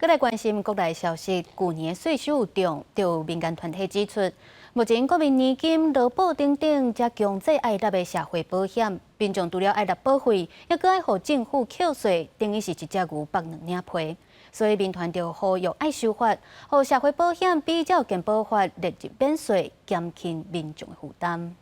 搁来关心国内消息，去年税收有重，就有民间团体指出，目前国民年金、劳保等等，才强制爱纳的社会保险，民众除了爱纳保费，还搁爱互政府扣税，等于是一只牛剥两领皮。所以民团就呼吁爱修法，互社会保险比照健保法列入免税，减轻民众的负担。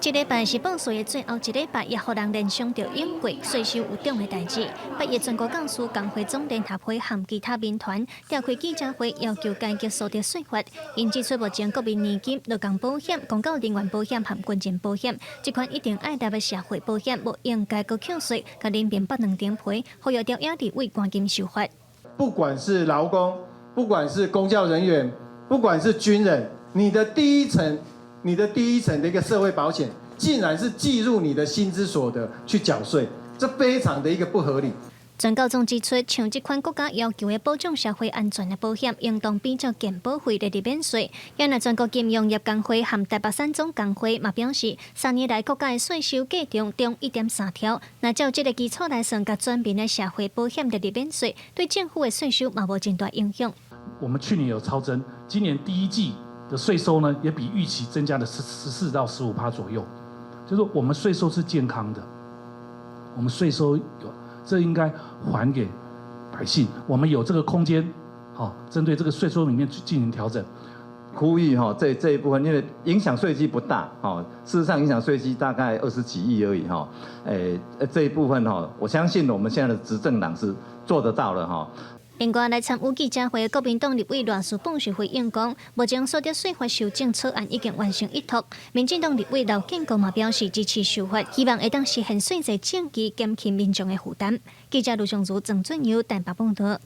这礼拜是报税的最后一礼拜，也互人联想到英国税收有重的代志。8月全国教师工会总联合会和其他民团召开记者会，要求改革所得税法。因指出，目前国民年金、劳工保险、公告人员保险和军人保险这款一定爱纳的社会保险，不应该搁扣税，甲人民剥两张皮，呼吁调压立委赶紧修法。不管是劳工，不管是公教人员，不管是军人，你的第一层的一个社会保险，竟然是计入你的薪资所得去缴税，这非常的一个不合理。全教总指出，像这款国家要求的保障社会安全的保险，应当比照健保费列入免税。也那全国金融业工会和台北三总工会嘛表示，3年来国家的税收计中1.3条，那照这个基础来算，甲全民的社会保险列入免税，对政府的税收嘛无真大影响。我们去年有超增，今年第一季的税收呢，也比预期增加了14%到15%左右，就是我们税收是健康的，我们税收有，这应该还给百姓，我们有这个空间，针对这个税收里面去进行调整。呼吁这一部分，因为影响税基不大，事实上影响税基大概20几亿而已，这一部分我相信我们现在的执政党是做得到了。另外，来参与记者会的国民党立委赖树本是回应讲，目前所得税法修正草案已经完成一读。民进党立委刘建国嘛表示支持修法，希望会当实现税制正义，减轻民众的负担。记者卢尚如、郑俊尧台北报道。